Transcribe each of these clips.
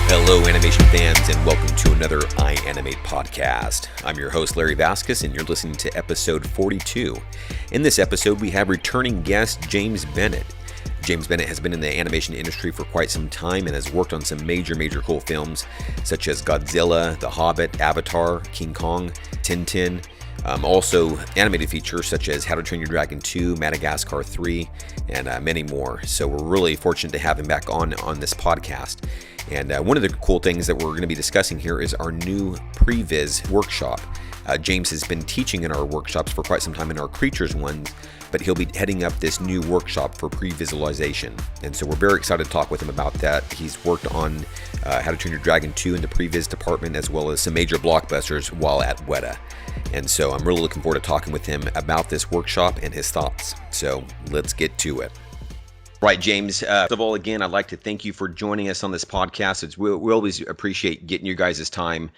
Hello, animation fans, and welcome to another iAnimate podcast. I'm your host, Larry Vasquez, and you're listening to episode 42. In this episode, we have returning guest James Bennett. James Bennett has been in the animation industry for quite some time and has worked on some major cool films such as Godzilla, The Hobbit, Avatar, King Kong, Tintin, also animated features such as How to Train Your Dragon 2, Madagascar 3, and many more. So we're really fortunate to have him back on this podcast. And one of the cool things that we're going to be discussing here is our new Previz workshop. James has been teaching in our workshops for quite some time in our Creatures ones, but he'll be heading up this new workshop for pre-visualization. And so we're very excited to talk with him about that. He's worked on How to Train Your Dragon 2 in the Previz department, as well as some major blockbusters while at Weta. And so I'm really looking forward to talking with him about this workshop and his thoughts. So let's get to it. Right, James. First of all, again, I'd like to thank you for joining us on this podcast. We always appreciate getting you guys' time.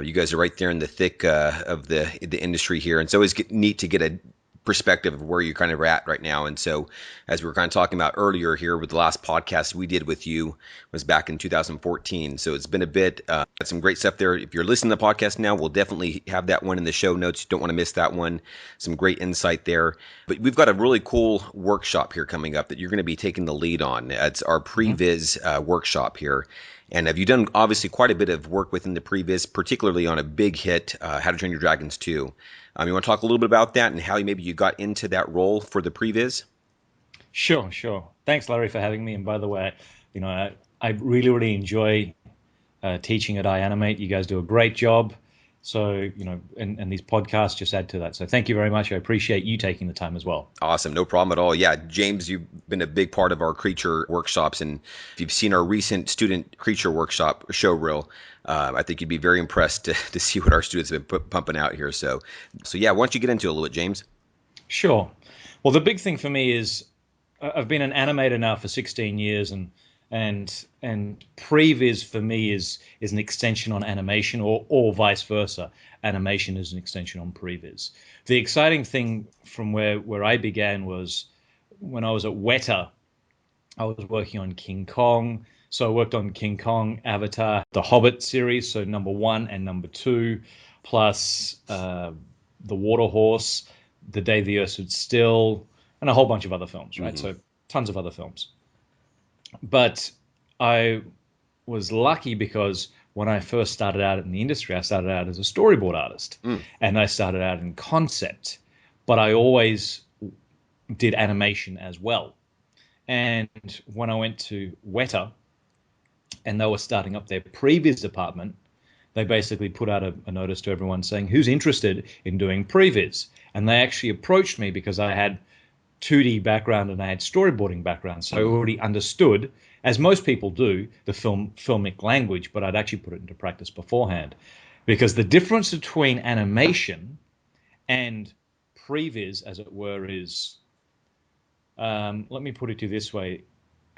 You guys are right there in the thick of the industry here, and it's always neat to get a perspective of where you're kind of at right now. And so, as we were kind of talking about earlier here with the last podcast we did with you was back in 2014. So it's been a bit, got some great stuff there. If you're listening to the podcast now, we'll definitely have that one in the show notes. You don't want to miss that one. Some great insight there. But we've got a really cool workshop here coming up that you're going to be taking the lead on. It's our Previz workshop here. And have you done obviously quite a bit of work within the Previz, particularly on a big hit, How to Train Your Dragons 2. You want to talk a little bit about that and how maybe you got into that role for the Previz? Sure. Thanks, Larry, for having me. And by the way, I really enjoy teaching at iAnimate. You guys do a great job. So, and these podcasts just add to that. So thank you very much. I appreciate you taking the time as well. Awesome. No problem at all. Yeah, James, you've been a big part of our creature workshops. And if you've seen our recent student creature workshop show reel, I think you'd be very impressed to see what our students have been pumping out here. So yeah, why don't you get into it a little bit, James? Sure. Well, the big thing for me is I've been an animator now for 16 years, and Previz for me is an extension on animation, or vice versa. Animation is an extension on Previz. The exciting thing from where I began was when I was at Weta. I was working on King Kong. So I worked on King Kong, Avatar, the Hobbit series, so number 1 and number 2, plus The Water Horse, The Day the Earth Stood Still, and a whole bunch of other films, right? So tons of other films. But I was lucky because when I first started out in the industry, I started out as a storyboard artist. And I started out in concept, but I always did animation as well. And when I went to Weta and they were starting up their Previz department, they basically put out a notice to everyone saying, who's interested in doing Previz? And they actually approached me because I had 2D background and I had storyboarding background. So I already understood, as most people do, the filmic language, but I'd actually put it into practice beforehand. Because the difference between animation and Previz, as it were, is, let me put it to you this way.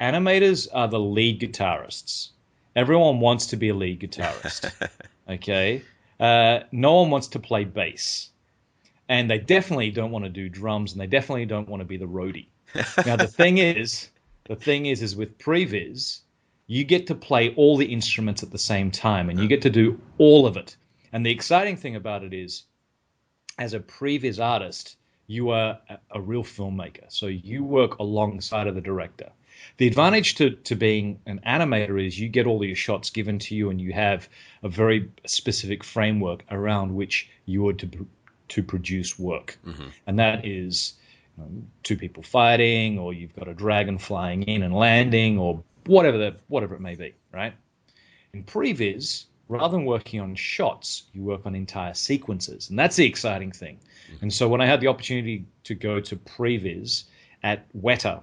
Animators are the lead guitarists. Everyone wants to be a lead guitarist, okay? No one wants to play bass. And they definitely don't want to do drums, and they definitely don't want to be the roadie. Now, the thing is with Previz, you get to play all the instruments at the same time, and you get to do all of it. And the exciting thing about it is, as a Previz artist, you are a real filmmaker. So you work alongside of the director. The advantage to being an animator is you get all your shots given to you, and you have a very specific framework around which you are to produce work. And that is two people fighting, or you've got a dragon flying in and landing, or whatever it may be, right? In Previz, rather than working on shots, you work on entire sequences, and that's the exciting thing. And so when I had the opportunity to go to Previz at Weta,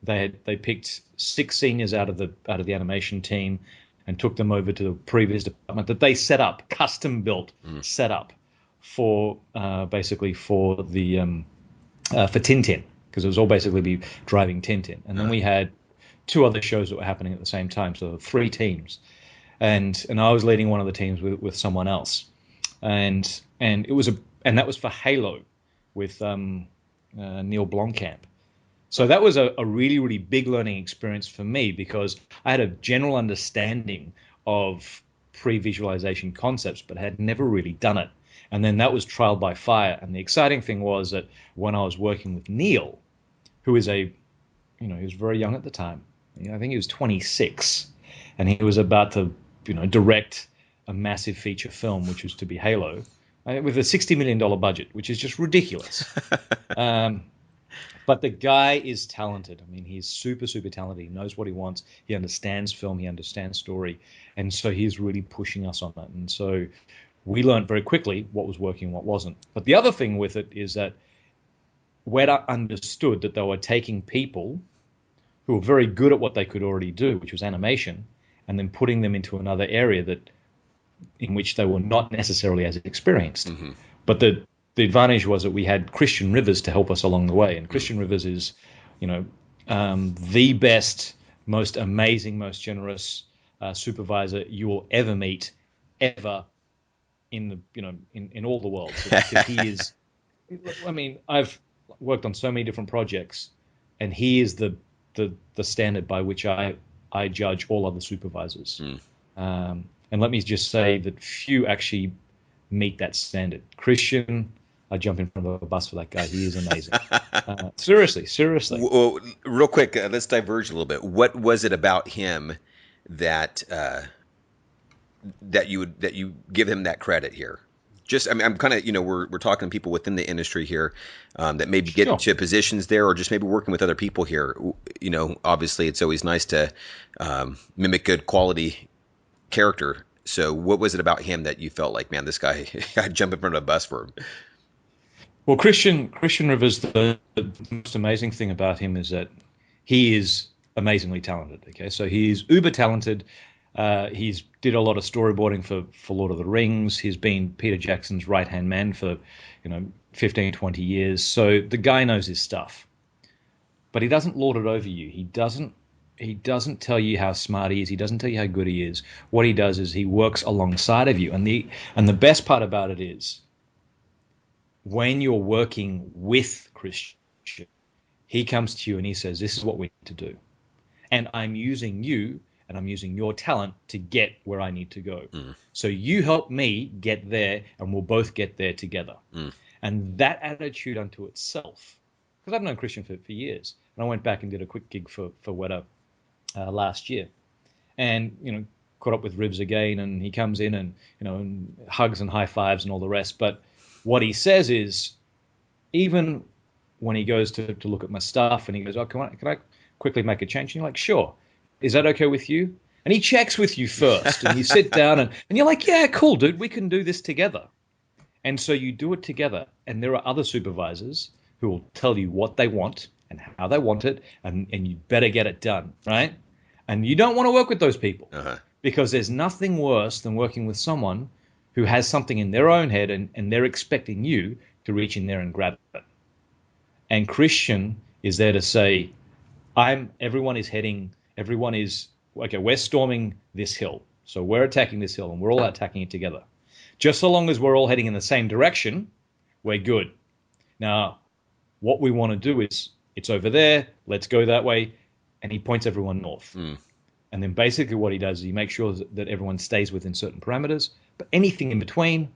they picked 6 seniors out of the animation team and took them over to the Previz department that they set up, custom built setup for basically for the for Tintin, because it was all basically be driving Tintin. And then we had 2 other shows that were happening at the same time, so 3 teams, and I was leading one of the teams with someone else, and that was for Halo with Neil Blomkamp. So that was a really, really big learning experience for me, because I had a general understanding of pre-visualization concepts, but had never really done it. And then that was trial by fire. And the exciting thing was that when I was working with Neil, who is he was very young at the time. I think he was 26, and he was about to, direct a massive feature film, which was to be Halo, with a $60 million budget, which is just ridiculous. But the guy is talented. I mean, he's super, super talented. He knows what he wants. He understands film. He understands story. And so he's really pushing us on that. And so we learned very quickly what was working and what wasn't. But the other thing with it is that Weta understood that they were taking people who were very good at what they could already do, which was animation, and then putting them into another area in which they were not necessarily as experienced. Mm-hmm. But the advantage was that we had Christian Rivers to help us along the way. And Christian Rivers is, the best, most amazing, most generous supervisor you will ever meet, ever in all the world. Because he is, I mean, I've worked on so many different projects, and he is the standard by which I judge all other supervisors. And let me just say that few actually meet that standard. Christian, I jump in front of a bus for that guy. He is amazing. Seriously. Well, real quick, let's diverge a little bit. What was it about him that you give him that credit here? Just, I mean, I'm kind of, we're talking to people within the industry here that maybe get to positions there, or just maybe working with other people here. Obviously, it's always nice to mimic good quality character. So what was it about him that you felt like, man, this guy, I'd jump in front of a bus for him? Well, Christian Rivers, the most amazing thing about him is that he is amazingly talented. Okay, so he's uber talented. He's did a lot of storyboarding for Lord of the Rings. He's been Peter Jackson's right-hand man for 15, 20 years. So the guy knows his stuff. But he doesn't lord it over you. He doesn't tell you how smart he is. He doesn't tell you how good he is. What he does is he works alongside of you. And the best part about it is when you're working with Christian, he comes to you and he says, this is what we need to do. And I'm using you and I'm using your talent to get where I need to go. So you help me get there, and we'll both get there together. And that attitude unto itself, because I've known Christian for years, and I went back and did a quick gig for Weta last year, and caught up with Rivs again, and he comes in and hugs and high fives and all the rest. But what he says is, even when he goes to look at my stuff, and he goes, "Oh, can I quickly make a change?" And you're like, "Sure. Is that okay with you?" And he checks with you first, and you sit down, and you're like, "Yeah, cool, dude. We can do this together." And so you do it together, and there are other supervisors who will tell you what they want and how they want it, and you better get it done, right? And you don't want to work with those people because there's nothing worse than working with someone who has something in their own head, and they're expecting you to reach in there and grab it. And Christian is there to say, everyone is, okay, we're storming this hill. So we're attacking this hill, and we're all attacking it together. Just so long as we're all heading in the same direction, we're good. Now, what we want to do is, it's over there, let's go that way. And he points everyone north. And then basically what he does is he makes sure that everyone stays within certain parameters, but anything in between,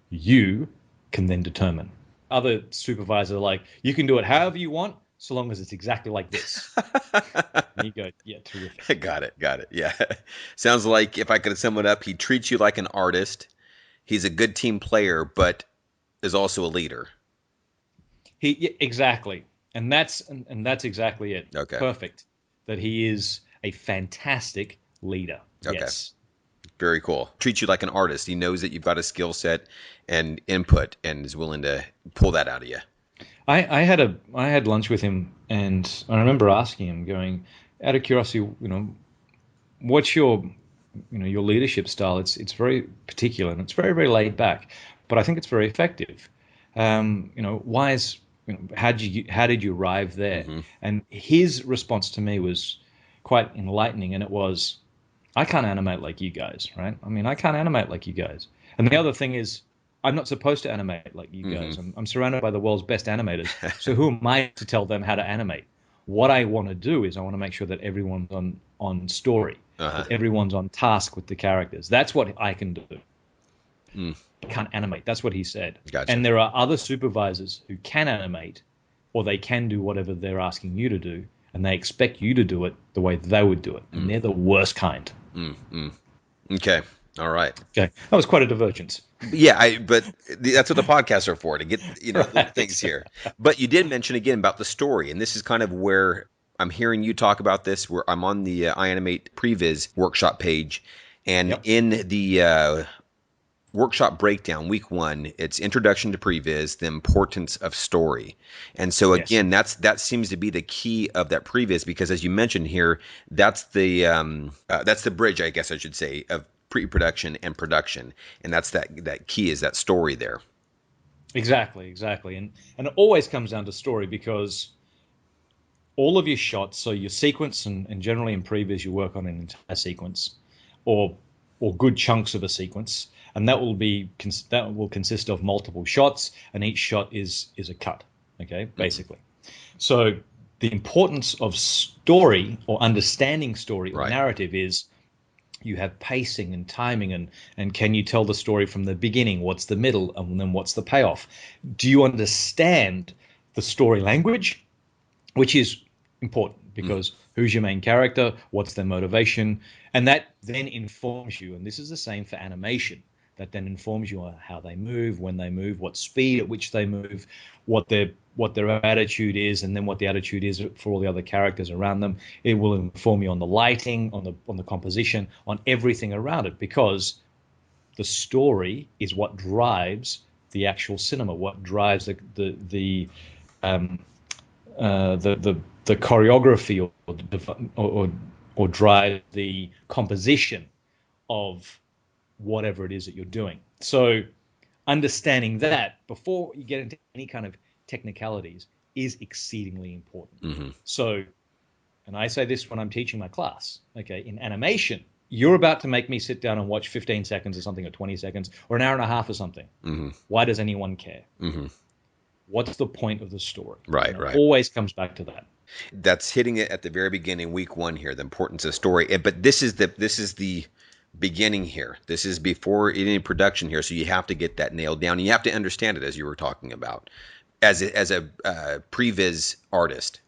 you can then determine. Other supervisors are like, you can do it however you want, so long as it's exactly like this. And you go, yeah, terrific. Got it. Yeah. Sounds like, if I could sum it up, he treats you like an artist. He's a good team player, but is also a leader. Exactly. And that's exactly it. Okay. Perfect. That he is a fantastic leader. Okay. Yes. Very cool. Treats you like an artist. He knows that you've got a skill set and input, and is willing to pull that out of you. I had lunch with him, and I remember asking him, going, out of curiosity, what's your leadership style? It's very particular, and it's very, very laid back, but I think it's very effective. Why is how did you arrive there? Mm-hmm. And his response to me was quite enlightening, and it was, I can't animate like you guys, right? I mean, I can't animate like you guys. And the other thing is, I'm not supposed to animate like you guys. I'm surrounded by the world's best animators. So who am I to tell them how to animate? What I want to do is I want to make sure that everyone's on story. that everyone's on task with the characters. That's what I can do. I can't animate. That's what he said. Gotcha. And there are other supervisors who can animate, or they can do whatever they're asking you to do, and they expect you to do it the way they would do it. And they're the worst kind. Okay. All right. Okay. That was quite a divergence. Yeah, but that's what the podcasts are for, to get Right. things here. But you did mention again about the story, and this is kind of where I'm hearing you talk about this. Where I'm on the iAnimate Previz workshop page, and in the workshop breakdown, week 1, it's introduction to Previz, the importance of story. And so again, that seems to be the key of that Previz, because as you mentioned here, that's the bridge, I guess I should say, of pre-production and production. And that's that key is that story there. Exactly. And it always comes down to story, because all of your shots, so your sequence, and generally in Previz you work on an entire sequence or good chunks of a sequence, and that will consist of multiple shots, and each shot is a cut, okay, basically. So the importance of story, or understanding story or narrative, is you have pacing and timing, and can you tell the story from the beginning? What's the middle? And then what's the payoff? Do you understand the story language? Which is important, because who's your main character? What's their motivation? And that then informs you. And this is the same for animation. That then informs you on how they move, when they move, what speed at which they move, what their attitude is, and then what the attitude is for all the other characters around them. It will inform you on the lighting, on the composition, on everything around it, because the story is what drives the actual cinema, what drives the choreography, or drive the composition of whatever it is that you're doing. So understanding that before you get into any kind of technicalities is exceedingly important. So, and I say this when I'm teaching my class, okay, in animation, you're about to make me sit down and watch 15 seconds or something, or 20 seconds, or an hour and a half or something. Why does anyone care? What's the point of the story? Right. It always comes back to that. That's hitting it at the very beginning, week 1 here, the importance of story. But this is the beginning here. This is before any production here, so you have to get that nailed down. You have to understand it, as you were talking about, as a Previz artist.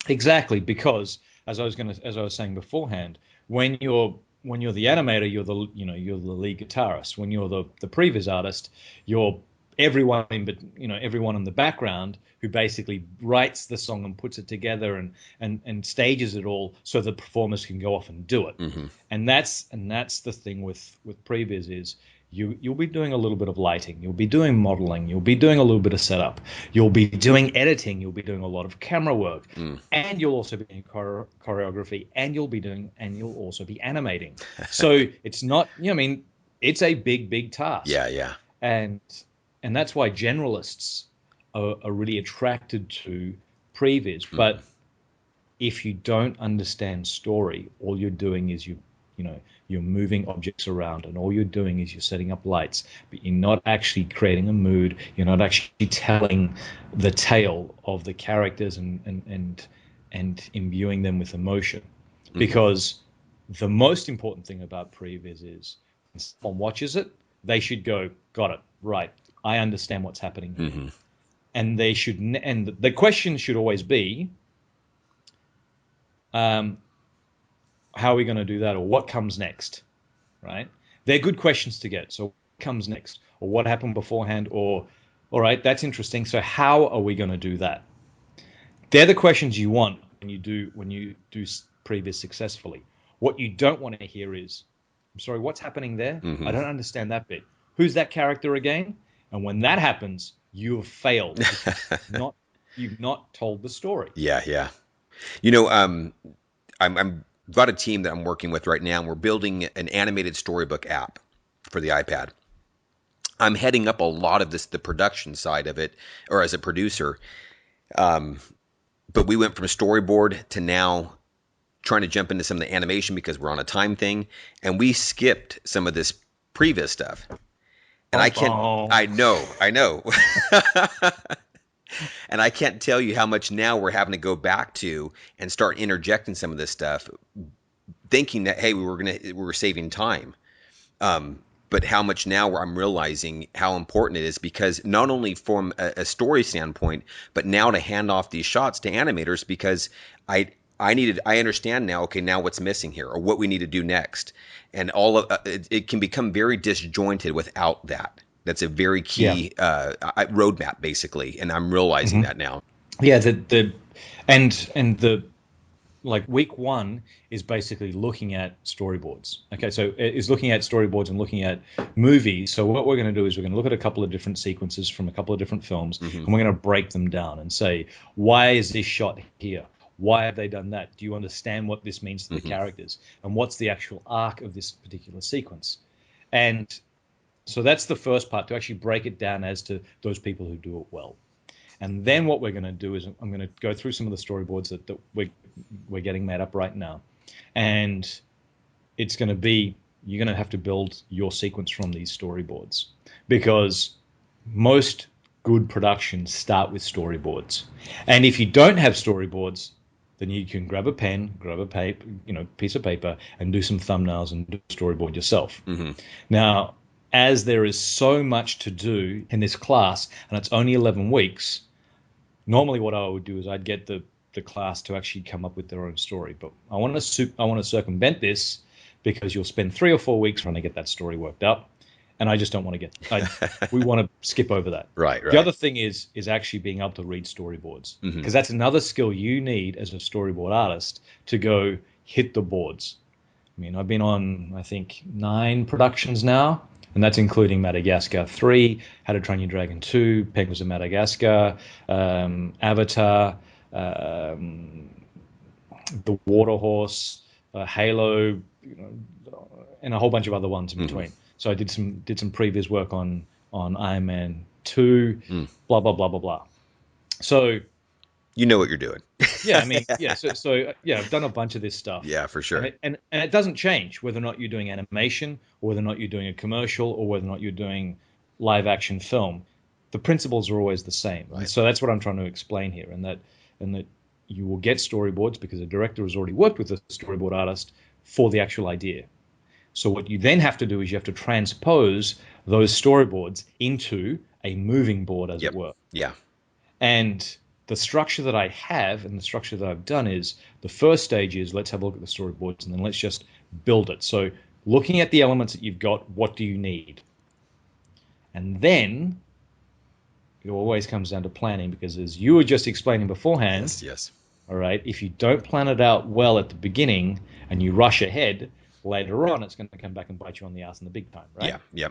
Exactly, because as I was saying beforehand, when you're the animator, you're the lead guitarist. When you're the Previz artist, you're everyone in the background who basically writes the song and puts it together and stages it all so the performers can go off and do it. And that's the thing with Previz is you'll be doing a little bit of lighting, you'll be doing modeling, you'll be doing a little bit of setup, you'll be doing editing, you'll be doing a lot of camera work, and you'll also be doing choreography, and you'll also be animating. So it's not, it's a big task. Yeah. And that's why generalists are really attracted to Previz. But if you don't understand story, all you're doing is you're moving objects around, and all you're doing is you're setting up lights, but you're not actually creating a mood. You're not actually telling the tale of the characters and imbuing them with emotion. Because the most important thing about Previz is when someone watches it, they should go, got it, right. I understand what's happening here. And they should, and the question should always be, how are we going to do that, or what comes next, right? They're good questions to get. So what comes next, or what happened beforehand, or all right, that's interesting. So how are we going to do that? They're the questions you want when you do Previz successfully. What you don't want to hear is, I'm sorry, what's happening there? I don't understand that bit. Who's that character again? And when that happens, you have failed. You've not told the story. Yeah. I'm got a team that I'm working with right now, and we're building an animated storybook app for the iPad. I'm heading up a lot of the production side of it, or as a producer. But we went from storyboard to now trying to jump into some of the animation because we're on a time thing, and we skipped some of this Previz stuff. And I know. And I can't tell you how much now we're having to go back to and start interjecting some of this stuff thinking that, hey, we were saving time. But how much now where I'm realizing how important it is, because not only from a story standpoint, but now to hand off these shots to animators, because I understand now, okay, now what's missing here or what we need to do next. And all of it can become very disjointed without that. That's a very Yeah. key roadmap, basically. And I'm realizing Hmm. that now. Yeah. The like week one is basically looking at storyboards. Okay, so it is looking at storyboards and looking at movies. So what we're going to do is we're going to look at a couple of different sequences from a couple of different films, Hmm. and we're going to break them down and say, why is this shot here? Why have they done that? Do you understand what this means to the Hmm. characters? And what's the actual arc of this particular sequence? And so that's the first part, to actually break it down as to those people who do it well. And then what we're going to do is I'm going to go through some of the storyboards that we're getting made up right now, and it's going to be, you're going to have to build your sequence from these storyboards, because most good productions start with storyboards. And if you don't have storyboards, then you can grab a pen, grab a paper, piece of paper, and do some thumbnails and do a storyboard yourself. Hmm. Now, as there is so much to do in this class, and it's only 11 weeks, normally what I would do is I'd get the class to actually come up with their own story. But I want to circumvent this, because you'll spend 3 or 4 weeks trying to get that story worked up, and I just don't want to we want to skip over that. Right, The right. other thing is actually being able to read storyboards, Hmm. because that's another skill you need as a storyboard artist, to go hit the boards. I mean, I've been on, I think, 9 productions now, and that's including Madagascar 3, How to Train Your Dragon 2, Penguins of Madagascar, Avatar, um, The Water Horse, Halo, and a whole bunch of other ones in Hmm. between. So I did some Previz work on Iron Man 2, blah blah blah blah blah. So You know what you're doing. yeah, I mean, yeah. So yeah, I've done a bunch of this stuff, Yeah, for and sure. it doesn't change whether or not you're doing animation, or whether or not you're doing a commercial, or whether or not you're doing live action film. The principles are always the same, and Right. so that's what I'm trying to explain here, and that you will get storyboards because the director has already worked with a storyboard artist for the actual idea. So what you then have to do is you have to transpose those storyboards into a moving board, as it Yep. were. Yeah. And the structure that I have and the structure that I've done is, the first stage is, let's have a look at the storyboards, and then let's just build it. So looking at the elements that you've got, what do you need? And then it always comes down to planning, because as you were just explaining beforehand, Yes, yes. all right, if you don't plan it out well at the beginning and you rush ahead, later on it's going to come back and bite you on the ass in the big time, right? Yeah, yeah.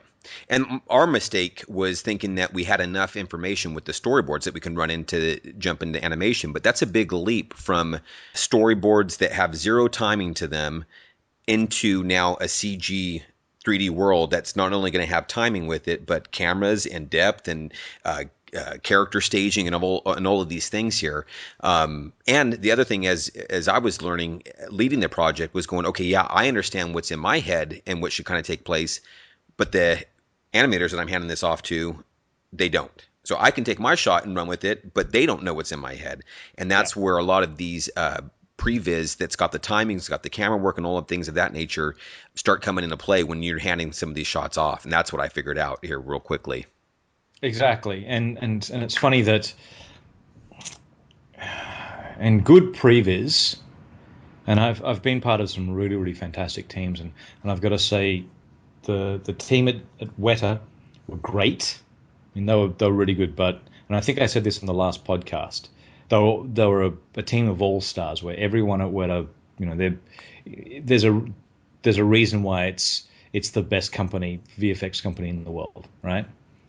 And our mistake was thinking that we had enough information with the storyboards that we can run into jump into animation, but that's a big leap from storyboards that have zero timing to them into now a CG 3D world that's not only going to have timing with it, but cameras and depth and character staging and all of these things here. And the other thing, as I was learning, leading the project, was going, okay, yeah, I understand what's in my head and what should kind of take place, but the animators that I'm handing this off to, they don't. So I can take my shot and run with it, but they don't know what's in my head, and Yeah. that's where a lot of these previs that's got the timings, got the camera work, and all of things of that nature start coming into play when you're handing some of these shots off. And that's what I figured out here real quickly. Exactly. And it's funny that in good previs, and I've been part of some really, really fantastic teams, and I've got to say, the team at Weta were great. I mean, they were really good, but, and I think I said this in the last podcast, they were a team of all stars, where everyone at Weta, there's a there's a reason why it's the best company, VFX company in the world, right?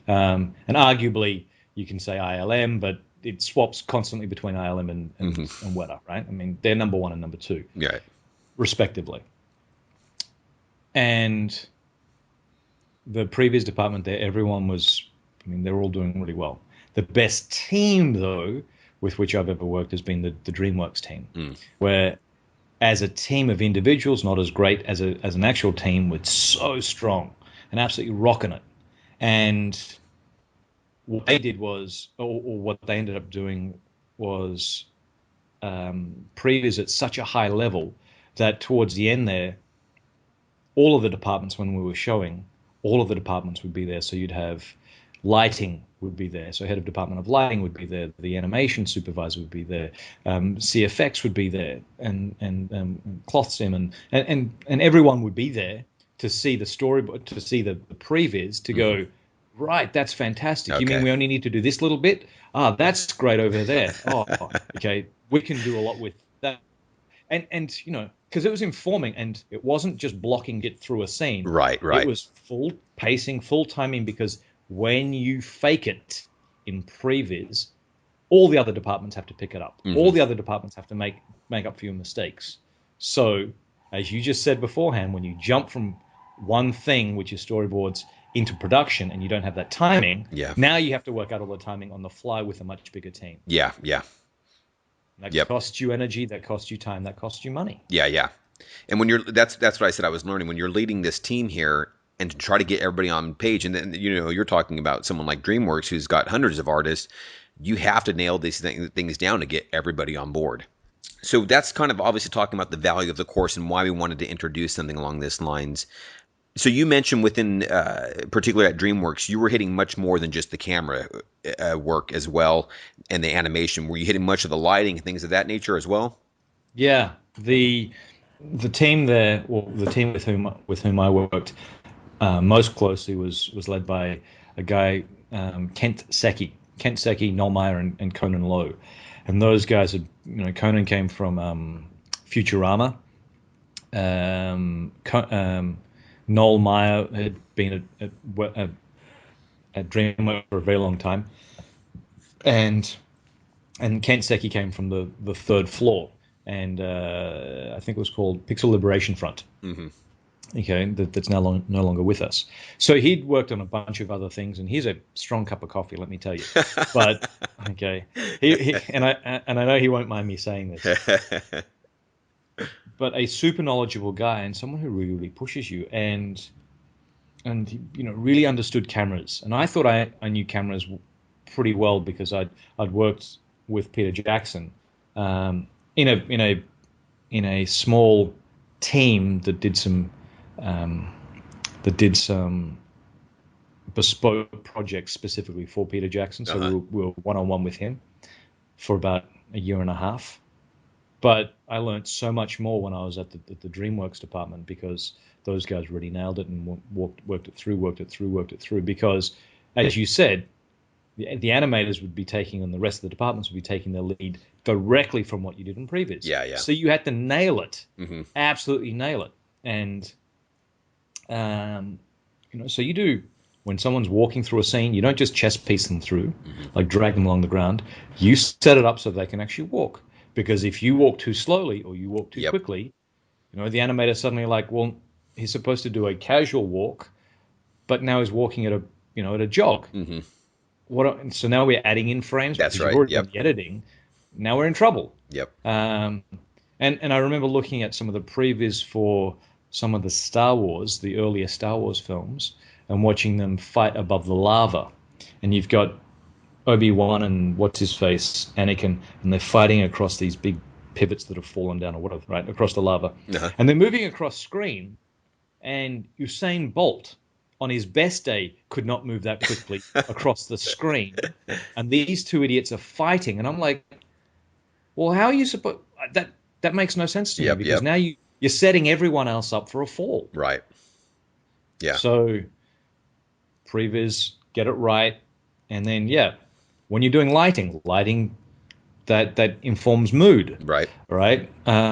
And arguably you can say ILM, but it swaps constantly between ILM and Weta, right? I mean, they're number one and number two, Yeah. respectively. And the previous department there, everyone was, I mean, they're all doing really well. The best team, though, with which I've ever worked, has been the DreamWorks team, Mm. where as a team of individuals, not as great as an actual team, was so strong and absolutely rocking it. And what they did was, or what they ended up doing was, Previz at such a high level that towards the end there, all of the departments, when we were showing, all of the departments would be there. So you'd have lighting would be there. So head of department of lighting would be there. The animation supervisor would be there. CFX would be there, and cloth sim, and everyone would be there to see the storyboard, to see the previs, to go, right, that's fantastic. Okay. You mean we only need to do this little bit? Ah, that's great over there. Oh, okay, we can do a lot with that. And you know, because it was informing, and it wasn't just blocking it through a scene. Right. It was full pacing, full timing, because when you fake it in Previs, all the other departments have to pick it up. All the other departments have to make up for your mistakes. So, as you just said beforehand, when you jump from one thing, which is storyboards, into production, and you don't have that timing, now you have to work out all the timing on the fly with a much bigger team. Yeah. That costs you energy, that costs you time, that costs you money. Yeah. And when that's what I said I was learning. When you're leading this team here and to try to get everybody on page, and then, you know, you're talking about someone like DreamWorks who's got hundreds of artists, you have to nail these things down to get everybody on board. So that's kind of obviously talking about the value of the course and why we wanted to introduce something along these lines. So you mentioned within, particularly at DreamWorks, you were hitting much more than just the camera work as well, and the animation. Were you hitting much of the lighting and things of that nature as well? Yeah, the team there, well, the team with whom I worked most closely was led by a guy, Kent Secchi, Noel Meyer, and Conan Lowe, and those guys had, you know, Conan came from Futurama. Noel Meyer had been at DreamWorks for a very long time, and Kent Secchi came from the third floor, and I think it was called Pixel Liberation Front. Okay, that's no longer with us. So he'd worked on a bunch of other things, and he's a strong cup of coffee, let me tell you. But okay, he and I know he won't mind me saying this. But a super knowledgeable guy, and someone who really pushes you, and you know, really understood cameras. And I thought I knew cameras pretty well because I'd worked with Peter Jackson in a small team that did some bespoke projects specifically for Peter Jackson. So we were one-on-one with him for about a year and a half. But I learned so much more when I was at the DreamWorks department, because those guys really nailed it and worked it through. Because, as you said, the animators would be taking, and the rest of the departments would be taking their lead directly from what you did in Previz. Yeah. So you had to nail it, absolutely nail it. And, you know, so you do, when someone's walking through a scene, you don't just chest piece them through, like drag them along the ground. You set it up so they can actually walk. Because if you walk too slowly or you walk too quickly, you know, the animator suddenly like, well, he's supposed to do a casual walk, but now he's walking at a jog. So now we're adding in frames. That's right. You've already done the editing. Now we're in trouble. And I remember looking at some of the previs for some of the Star Wars, the earlier Star Wars films, and watching them fight above the lava. And you've got Obi-Wan and what's-his-face, Anakin, and they're fighting across these big pivots that have fallen down or whatever, right, across the lava. And they're moving across screen, and Usain Bolt, on his best day, could not move that quickly across the screen. And these two idiots are fighting, and I'm like, well, how are you supposed... That makes no sense to me, because now you're setting everyone else up for a fall. Right. Yeah. So, Previs, get it right, and then, when you're doing lighting that informs mood. Right.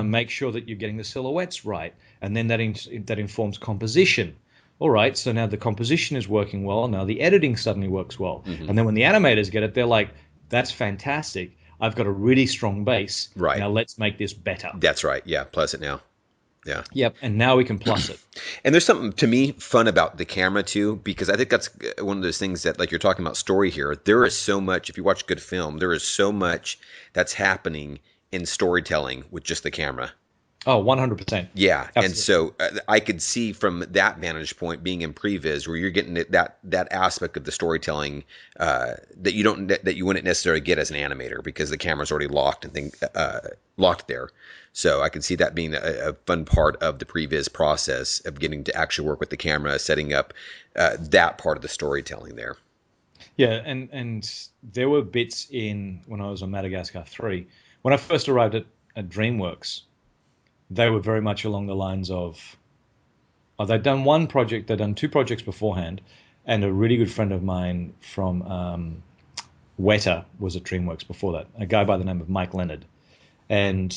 Make sure that you're getting the silhouettes right, and then that informs composition. All right, so now the composition is working well. Now the editing suddenly works well, and then when the animators get it, they're like, "That's fantastic! I've got a really strong base. Right. Now let's make this better." That's right. Yeah. Plus it now. Yeah. Yep. And now we can plus it. And there's something to me fun about the camera too, because I think that's one of those things that, like you're talking about story here, there is so much, if you watch good film, there is so much that's happening in storytelling with just the camera. Oh, 100%. Yeah. Absolutely. And so I could see from that vantage point being in Previz where you're getting that aspect of the storytelling that you wouldn't necessarily get as an animator, because the camera's already locked and locked there. So I can see that being a fun part of the previs process of getting to actually work with the camera, setting up that part of the storytelling there. Yeah, and there were bits in when I was on Madagascar 3. When I first arrived at DreamWorks, they were very much along the lines of, they'd done one project, they'd done two projects beforehand, and a really good friend of mine from Weta was at DreamWorks before that, a guy by the name of Mike Leonard. And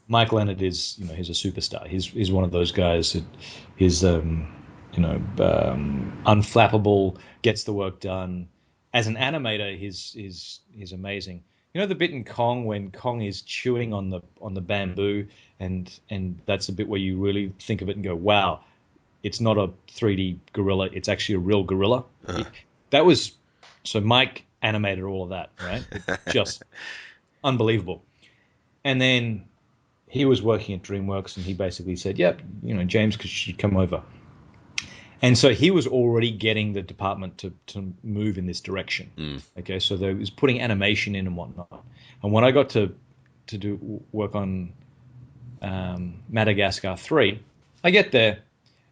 Mike Leonard is, he's a superstar. He's one of those guys that is, unflappable, gets the work done. As an animator, he's amazing. You know the bit in Kong when Kong is chewing on the bamboo, and that's a bit where you really think of it and go, wow, it's not a 3D gorilla, it's actually a real gorilla. Uh-huh. That was, so Mike animated all of that, right? Just unbelievable. And then he was working at DreamWorks, and he basically said, yep, James should come over. And so he was already getting the department to move in this direction. Okay, so there was putting animation in and whatnot. And when I got to do work on Madagascar 3, I get there,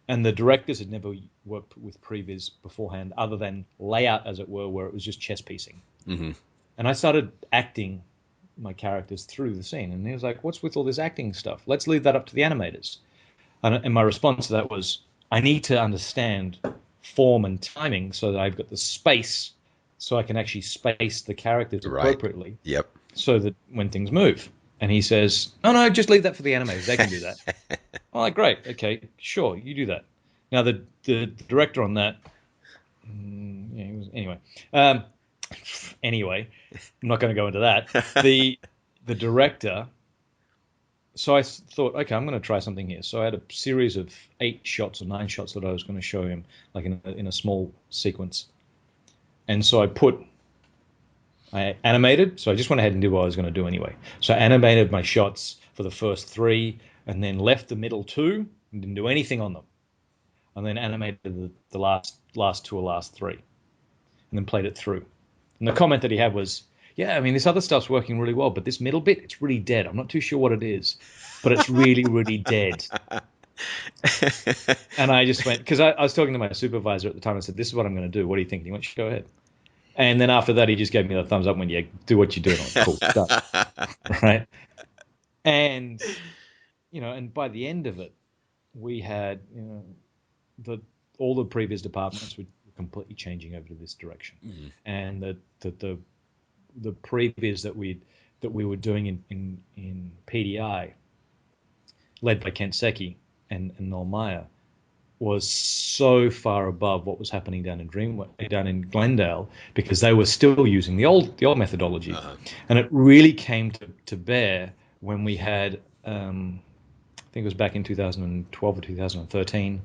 and the directors had never worked with Previz beforehand, other than layout, as it were, where it was just chess piecing. Mm-hmm. And I started acting my characters through the scene, and he was like, "What's with all this acting stuff? Let's leave that up to the animators." And my response to that was, I need to understand form and timing so that I've got the space so I can actually space the characters appropriately. Right. Yep. So that when things move. And he says, no, just leave that for the animators. They can do that. I'm like, great. Okay, sure, you do that. Now, the director on that, anyway, I'm not going to go into that. The director, so I thought, okay, I'm going to try something here. So I had a series of 8 shots or 9 shots that I was going to show him, like in a small sequence. And so I animated, so I just went ahead and did what I was going to do anyway. So I animated my shots for the first 3, and then left the middle 2 and didn't do anything on them. And then animated the last 2 or last 3, and then played it through. And the comment that he had was, yeah, I mean, this other stuff's working really well, but this middle bit, it's really dead. I'm not too sure what it is, but it's really, really dead. And I just went, because I was talking to my supervisor at the time. I said, this is what I'm going to do. What do you think? And he went, go ahead. And then after that, he just gave me the thumbs up and went, yeah, do what you're doing. Cool stuff. Right? And, and by the end of it, we had, all the previous departments were completely changing over to this direction. Mm-hmm. And the previous that we were doing in PDI, led by Kent Secchi and Noel Meyer, was so far above what was happening down in Glendale, because they were still using the old methodology. Uh-huh. And it really came to bear when we had, I think it was back in 2012 or 2013,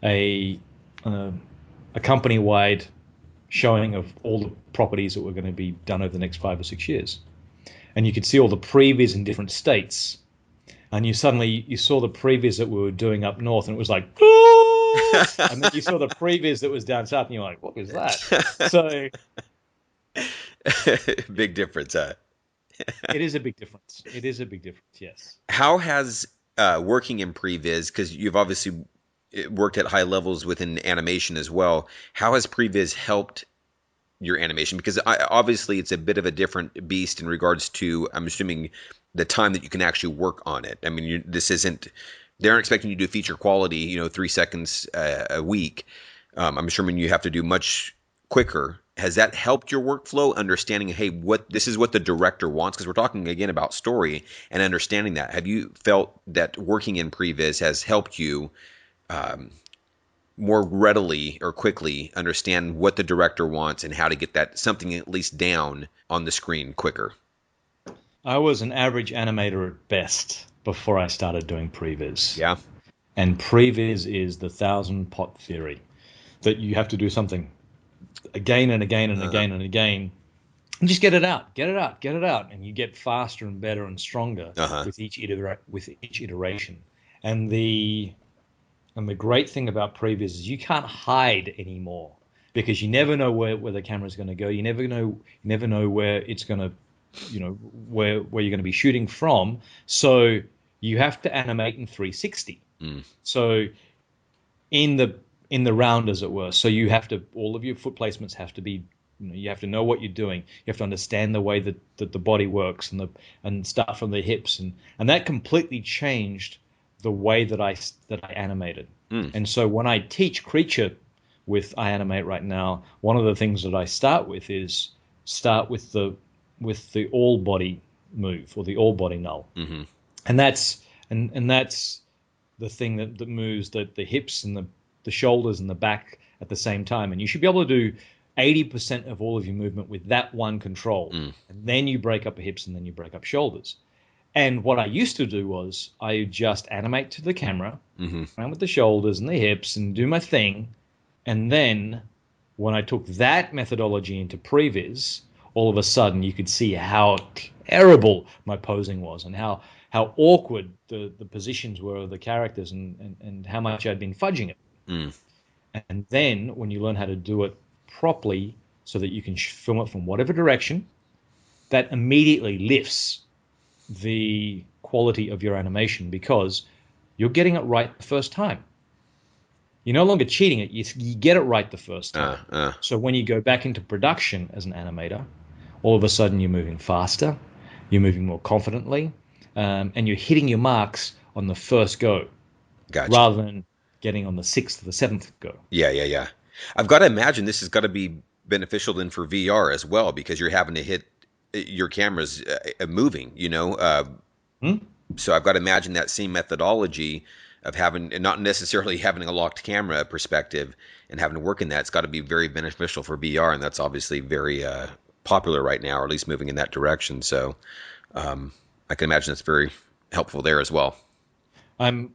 a company-wide showing of all the properties that were going to be done over the next 5 or 6 years. And you could see all the previs in different states. And you saw the previs that we were doing up north, and it was like, and then you saw the previs that was down south, and you're like, what was that? So big difference, huh? It is a big difference. It is a big difference, yes. How has working in Previs, because you've obviously worked at high levels within animation as well, how has Previs helped your animation? Because obviously it's a bit of a different beast in regards to, I'm assuming, the time that you can actually work on it. I mean, they aren't expecting you to do feature quality, 3 seconds a week. I'm assuming you have to do much quicker. Has that helped your workflow, understanding, hey, this is what the director wants? Because we're talking again about story and understanding that. Have you felt that working in Previs has helped you more readily or quickly understand what the director wants and how to get that something at least down on the screen quicker? I was an average animator at best before I started doing Previs. Yeah. And Previs is the 1,000-pot theory, that you have to do something again and again and again and again, and just get it out, and you get faster and better and stronger with each iteration. And the great thing about Previs is you can't hide anymore, because you never know where the camera's going to go. You never know where it's going to where you're going to be shooting from. So you have to animate in 360. So in the round, as it were. So you have to, all of your foot placements have to be, you have to know what you're doing. You have to understand the way that the body works, and start from the hips, and that completely changed the way that I animated. And so when I teach creature with iAnimate right now, one of the things that I start with the all body move, or the all body null. And that's the thing that moves the hips and the shoulders and the back at the same time. And you should be able to do 80% of all of your movement with that one control. And then you break up the hips, and then you break up shoulders. And what I used to do was I just animate to the camera, around with the shoulders and the hips, and do my thing. And then when I took that methodology into Previz, all of a sudden you could see how terrible my posing was, and how awkward the positions were of the characters, and how much I'd been fudging it. And then when you learn how to do it properly so that you can film it from whatever direction, that immediately lifts the quality of your animation, because you're getting it right the first time. You're no longer cheating it. You get it right the first time. So when you go back into production as an animator, all of a sudden you're moving faster, you're moving more confidently, and you're hitting your marks on the first go, rather than getting on the sixth or the seventh go. Yeah. I've got to imagine this has got to be beneficial then for VR as well, because you're having to hit your cameras moving, So I've got to imagine that same methodology of having, and not necessarily having a locked camera perspective and having to work in that. It's got to be very beneficial for VR, and that's obviously very popular right now, or at least moving in that direction. So I can imagine it's very helpful there as well. I'm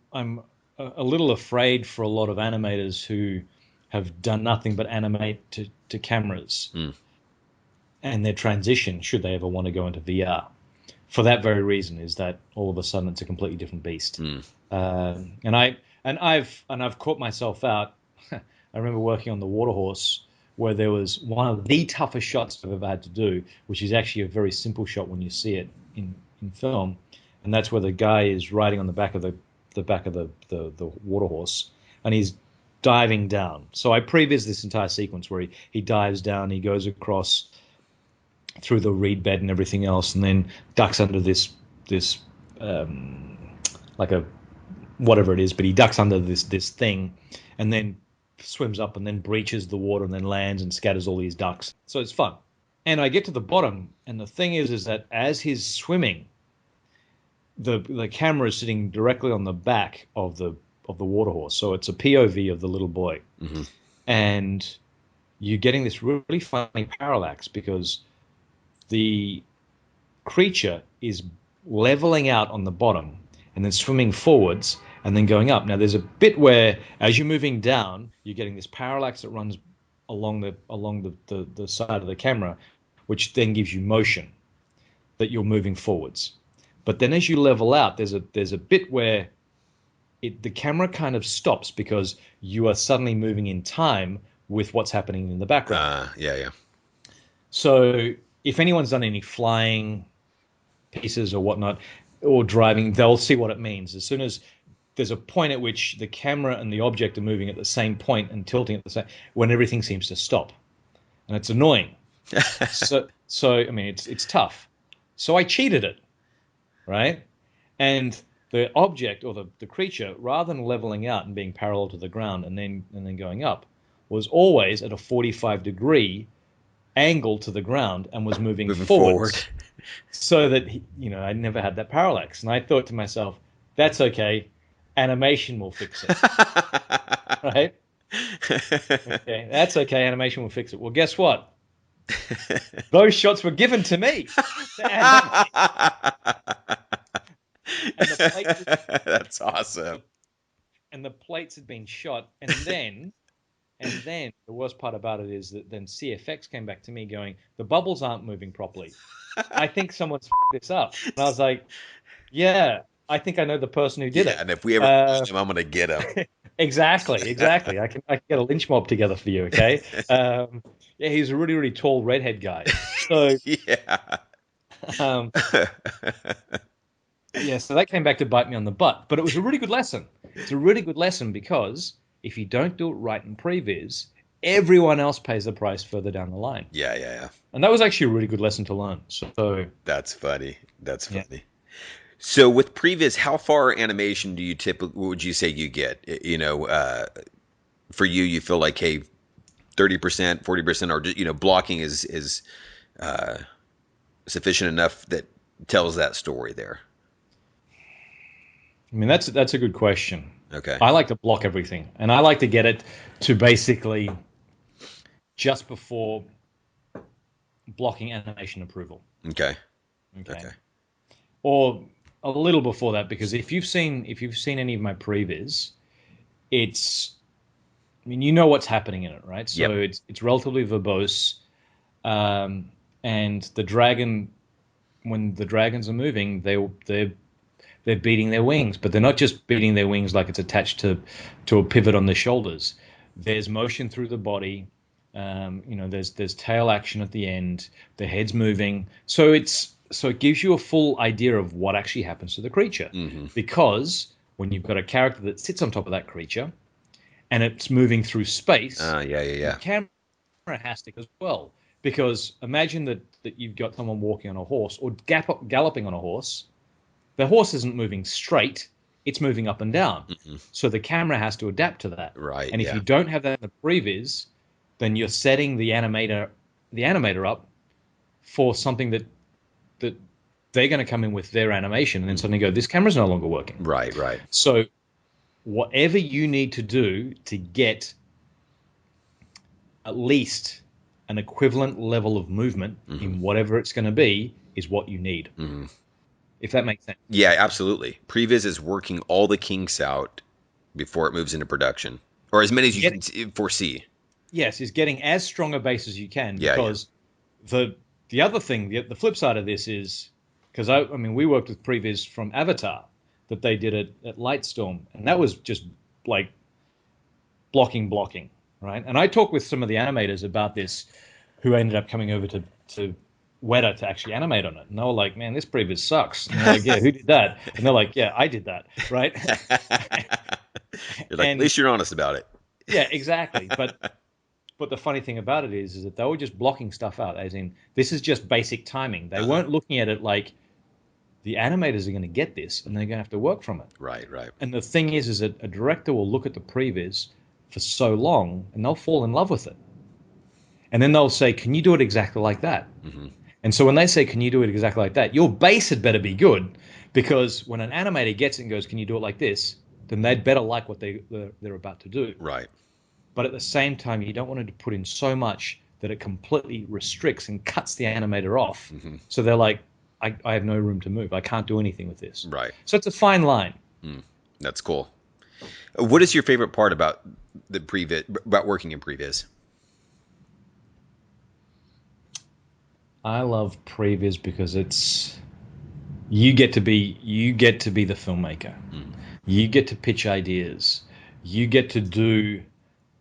a little afraid for a lot of animators who have done nothing but animate to cameras, and their transition, should they ever want to go into VR, for that very reason, is that all of a sudden it's a completely different beast. And I've caught myself out. I remember working on the water horse, where there was one of the toughest shots I've ever had to do, which is actually a very simple shot when you see it in film, and that's where the guy is riding on the back of the water horse, and he's diving down. So I previs this entire sequence where he dives down, he goes across through the reed bed and everything else, and then ducks under this like a whatever it is, but he ducks under this thing, and then swims up, and then breaches the water, and then lands and scatters all these ducks. So it's fun. And I get to the bottom, and the thing is that as he's swimming, the camera is sitting directly on the back of the water horse, so it's a POV of the little boy, and you're getting this really funny parallax, because the creature is leveling out on the bottom and then swimming forwards and then going up. Now there's a bit where, as you're moving down, you're getting this parallax that runs along the side of the camera, which then gives you motion that you're moving forwards. But then as you level out, there's a bit where the camera kind of stops, because you are suddenly moving in time with what's happening in the background. Yeah. So if anyone's done any flying pieces or whatnot, or driving, they'll see what it means. As soon as there's a point at which the camera and the object are moving at the same point and tilting at the same, when everything seems to stop, and it's annoying. So I mean, it's tough. So I cheated it, right? And the object, or the creature, rather than leveling out and being parallel to the ground and then going up, was always at a 45-degree angle to the ground and was moving forward, so that I never had that parallax. And I thought to myself, that's okay, animation will fix it. Right? Okay, that's okay, animation will fix it. Well, guess what? Those shots were given to me. That's awesome. And the plates had been shot, and then the worst part about it is that then CFX came back to me going, the bubbles aren't moving properly. I think someone's this up. And I was like, yeah, I think I know the person who did it. And if we ever find him, I'm going to get him. Exactly. I can get a lynch mob together for you, okay? Yeah, he's a really, really tall redhead guy. So yeah. Um, yeah, so that came back to bite me on the butt. But it was a really good lesson. It's a really good lesson because if you don't do it right in Previz, everyone else pays the price further down the line. Yeah. And that was actually a really good lesson to learn. So That's funny. That's yeah. funny. So with Previz, how far animation do you typically, would you say you get? For you, you feel like, hey, 30%, 40%, or blocking is uh, sufficient enough that tells that story there. I mean, that's a good question. Okay. I like to block everything, and I like to get it to basically just before blocking animation approval. Okay. Okay. Okay. Or a little before that, because if you've seen any of my previs, it's I mean you know what's happening in it, right? So Yep. it's relatively verbose, and the dragon when the dragons are moving, they're beating their wings, but they're not just beating their wings like it's attached to a pivot on the shoulders. There's motion through the body. There's tail action at the end. The head's moving, so it gives you a full idea of what actually happens to the creature. Mm-hmm. Because when you've got a character that sits on top of that creature and it's moving through space, the Yeah. camera has to as well. Because imagine that you've got someone walking on a horse or galloping on a horse. The horse isn't moving straight, it's moving up and down. Mm-hmm. So the camera has to adapt to that. Right. And if Yeah. you don't have that in the previs, then you're setting the animator up for something that they're going to come in with their animation and then suddenly go, this camera's no longer working. Right. Right. So whatever you need to do to get at least an equivalent level of movement in whatever it's going to be is what you need. Mm-hmm. If that makes sense. Yeah, absolutely. Previz is working all the kinks out before it moves into production, or as many as you can foresee. Yes, is getting as strong a base as you can, Yeah, because the other thing, the flip side of this is, because I mean we worked with Previs from Avatar that they did at Lightstorm, and that was just like blocking, right? And I talked with some of the animators about this, who ended up coming over to Weta to actually animate on it, and they were like, "Man, this Previs sucks." And they're like, "Yeah, who did that?" And they're like, "Yeah, I did that," right? You're like, at And least you're honest about it. yeah, exactly. But the funny thing about it is that they were just blocking stuff out, as in this is just basic timing. They weren't looking at it like the animators are going to get this and they're going to have to work from it. Right, right. And the thing is that a director will look at the previs for so long and they'll fall in love with it. And then they'll say, "Can you do it exactly like that?" Mm-hmm. And so when they say, "Can you do it exactly like that?" your base had better be good, because when an animator gets it and goes, "Can you do it like this?" then they'd better like what they're about to do. Right. But at the same time, you don't want to put in so much that it completely restricts and cuts the animator off. Mm-hmm. So they're like, I have no room to move. I can't do anything with this. Right. So it's a fine line. That's cool. What is your favorite part about about working in Previz? I love Previs because you get to be the filmmaker. You get to pitch ideas. You get to do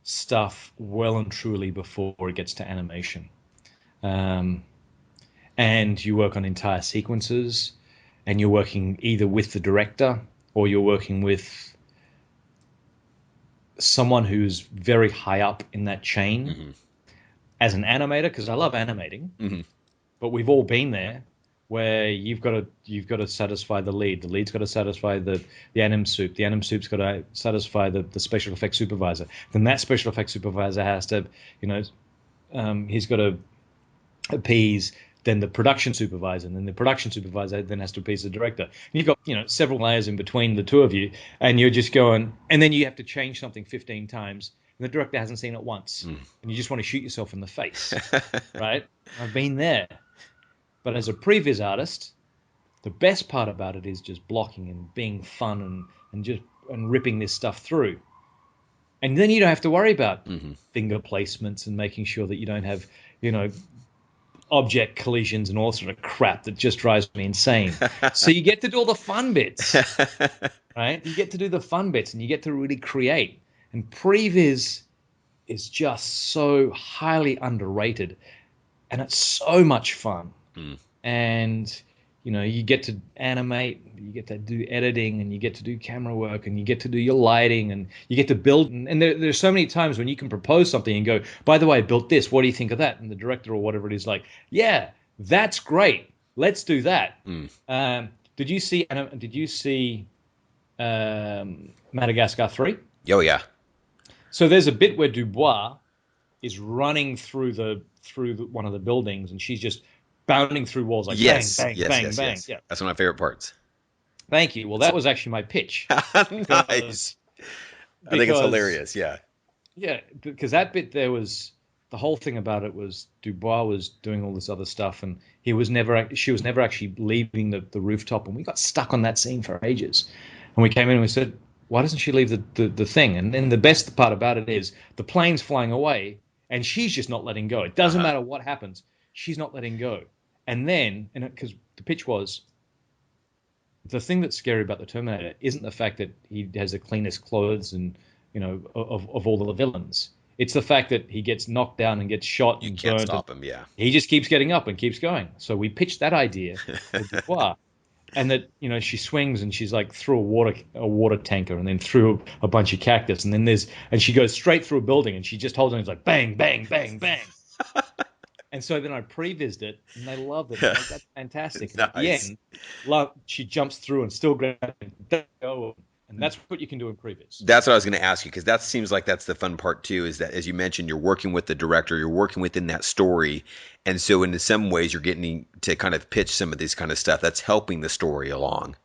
stuff well and truly before it gets to animation. And you work on entire sequences, and you're working either with the director or you're working with someone who's very high up in that chain as an animator, because I love animating. But we've all been there, where you've got to satisfy the lead. The lead's got to satisfy the anim soup. The anim soup's got to satisfy the special effects supervisor. Then that special effects supervisor has to, he's got to appease then the production supervisor, and then the production supervisor then has to appease the director. And you've got several layers in between the two of you, and you're just going, and then you have to change something 15 times, and the director hasn't seen it once, and you just want to shoot yourself in the face, right? I've been there. But as a previs artist, the best part about it is just blocking and being fun and ripping this stuff through. And then you don't have to worry about finger placements and making sure that you don't have, object collisions and all sort of crap that just drives me insane. So you get to do all the fun bits, right? You get to do the fun bits and you get to really create. And previs is just so highly underrated, and it's so much fun. and you get to animate, you get to do editing, and you get to do camera work, and you get to do your lighting, and you get to build. And there's so many times when you can propose something and go, by the way, I built this. What do you think of that? And the director or whatever it is like, yeah, that's great. Let's do that. Did you see Madagascar 3? Oh yeah. So there's a bit where Dubois is running through one of the buildings, and she's just bounding through walls like bang, bang, bang, bang. Yes. Yeah, that's one of my favorite parts. Thank you. Well, that was actually my pitch. Nice. I think it's hilarious. Yeah. Yeah, because that bit there was the whole thing about it was Dubois was doing all this other stuff, and she was never actually leaving the rooftop, and we got stuck on that scene for ages. And we came in and we said, why doesn't she leave the thing? And then the best part about it is the plane's flying away, and she's just not letting go. It doesn't matter what happens. She's not letting go. And then, because the pitch was, the thing that's scary about the Terminator isn't the fact that he has the cleanest clothes and, of all the villains. It's the fact that he gets knocked down and gets shot and burned. You can't stop him, yeah. He just keeps getting up and keeps going. So we pitched that idea for Dubois. And that, she swings and she's like through a water tanker and then through a bunch of cactus. And then and she goes straight through a building and she just holds on. It's like bang, bang, bang, bang. And so then I prevised it and they loved it. Like, that's fantastic. And nice. At the end, she jumps through and still grabs it. And that's what you can do in Previs. That's what I was going to ask you, because that seems like that's the fun part too, is that, as you mentioned, you're working with the director, you're working within that story. And so in some ways you're getting to kind of pitch some of this kind of stuff that's helping the story along.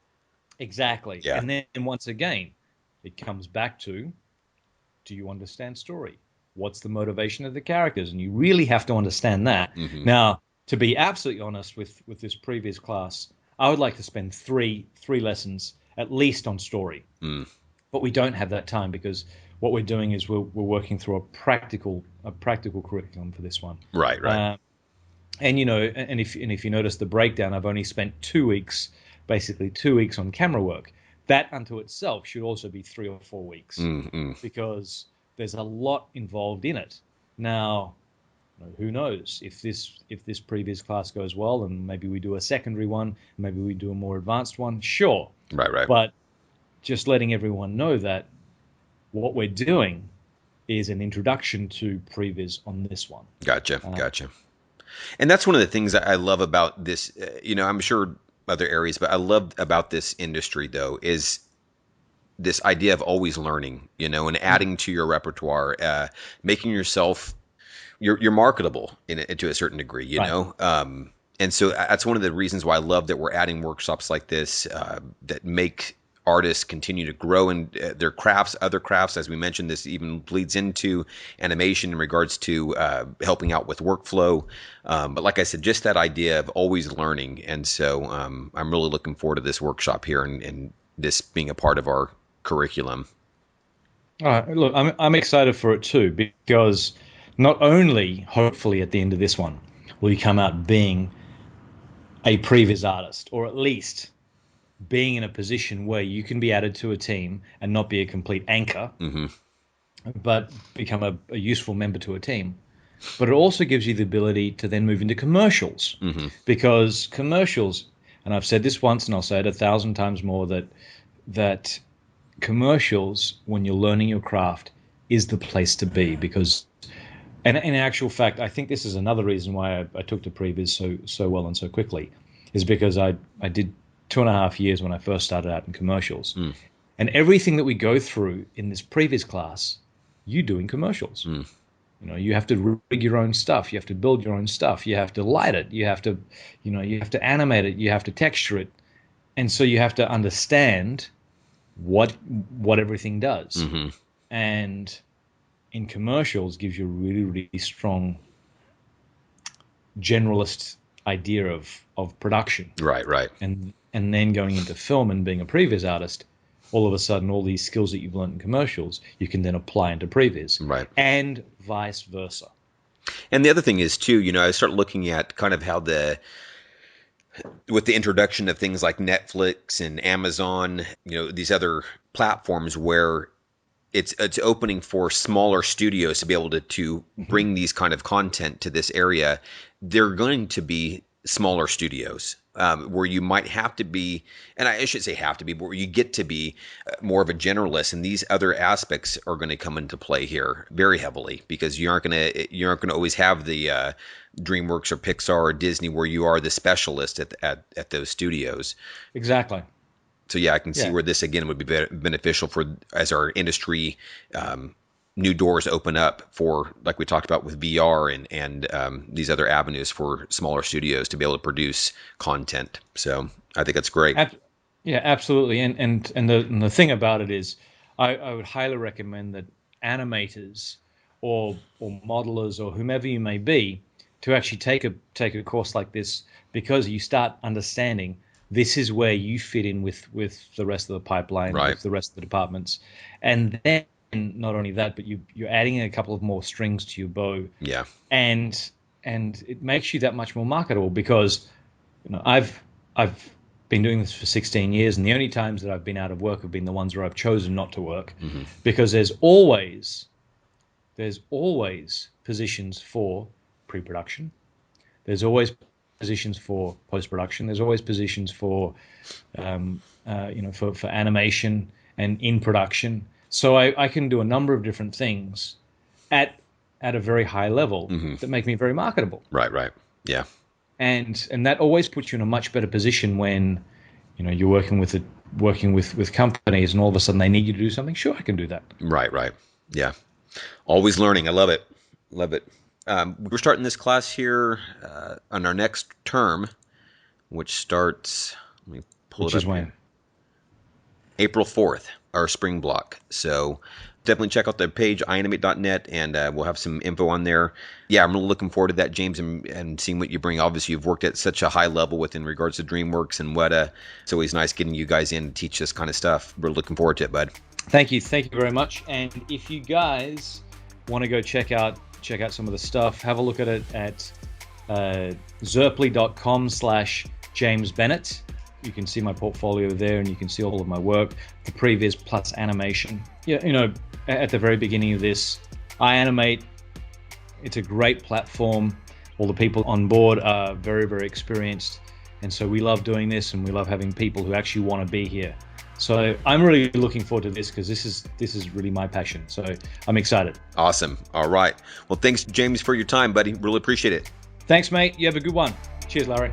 Exactly. Yeah. And then once again, it comes back to, do you understand story? What's the motivation of the characters? And you really have to understand that. Mm-hmm. Now, to be absolutely honest with this previous class, I would like to spend three lessons at least on story. But we don't have that time, because what we're doing is we're working through a practical curriculum for this one. Right. And if you notice the breakdown, I've only spent 2 weeks, basically 2 weeks on camera work. That unto itself should also be 3 or 4 weeks, because there's a lot involved in it. Now, who knows if this previous class goes well, and maybe we do a secondary one, maybe we do a more advanced one. Sure. Right. But just letting everyone know that what we're doing is an introduction to Previz on this one. Gotcha. And that's one of the things that I love about this. I'm sure other areas, but I love about this industry though is this idea of always learning, and adding to your repertoire, making yourself you're marketable to a certain degree, Right. And so that's one of the reasons why I love that we're adding workshops like this that make artists continue to grow in their crafts, other crafts. As we mentioned, this even bleeds into animation in regards to helping out with workflow. But like I said, just that idea of always learning. And so I'm really looking forward to this workshop here and this being a part of our curriculum. All right, look, I'm excited for it too, because not only, hopefully, at the end of this one, will you come out being a Previz artist, or at least being in a position where you can be added to a team and not be a complete anchor, but become a useful member to a team. But it also gives you the ability to then move into commercials, because commercials, and I've said this once and I'll say it 1,000 times more, that commercials, when you're learning your craft, is the place to be, because, and in actual fact, I think this is another reason why I took to Previz so well and so quickly, is because I did 2.5 years when I first started out in commercials. And everything that we go through in this Previz class, you do in commercials. You have to rig your own stuff. You have to build your own stuff. You have to light it. You have to animate it. You have to texture it. And so you have to understand what everything does. And in commercials gives you a really, really strong generalist idea of production. Right. And then going into film and being a Previz artist, all of a sudden, all these skills that you've learned in commercials, you can then apply into Previz. Right. And vice versa. And the other thing is too, I start looking at kind of how with the introduction of things like Netflix and Amazon, these other platforms where it's opening for smaller studios to be able to bring these kind of content to this area. They're going to be smaller studios, where you might have to be, and I should say have to be, but where you get to be more of a generalist, and these other aspects are going to come into play here very heavily, because you aren't going to always have the DreamWorks or Pixar or Disney where you are the specialist at those studios. Exactly. So yeah, I can see where this again would be beneficial for as our industry. New doors open up for, like we talked about with VR and these other avenues for smaller studios to be able to produce content. So I think that's great. Yeah, absolutely. And the thing about it is, I would highly recommend that animators or modelers or whomever you may be to actually take a course like this, because you start understanding this is where you fit in with the rest of the pipeline, right, with the rest of the departments, and then. And not only that, but you're adding a couple of more strings to your bow. Yeah. And it makes you that much more marketable, because I've been doing this for 16 years, and the only times that I've been out of work have been the ones where I've chosen not to work, because there's always positions for pre-production. There's always positions for post-production. There's always positions for for animation and in production. So I can do a number of different things at a very high level that make me very marketable. Right. Yeah. And that always puts you in a much better position when you're working with companies, and all of a sudden they need you to do something. Sure, I can do that. Right. Yeah. Always learning. I love it. We're starting this class here on our next term, which starts. Let me pull it up. Which is when? Here. April 4th, our spring block. So definitely check out the page, iAnimate.net, and we'll have some info on there. Yeah, I'm really looking forward to that, James, and seeing what you bring. Obviously, you've worked at such a high level within regards to DreamWorks and Weta. It's always nice getting you guys in to teach this kind of stuff. We're looking forward to it, bud. Thank you very much. And if you guys want to go check out some of the stuff, have a look at it at zerply.com/James Bennett. You can see my portfolio there, and you can see all of my work, the Previz plus animation. Yeah, at the very beginning of this, iAnimate, it's a great platform. All the people on board are very, very experienced. And so we love doing this, and we love having people who actually want to be here. So I'm really looking forward to this, because this is really my passion. So I'm excited. Awesome. All right. Well, thanks, James, for your time, buddy. Really appreciate it. Thanks, mate. You have a good one. Cheers, Larry.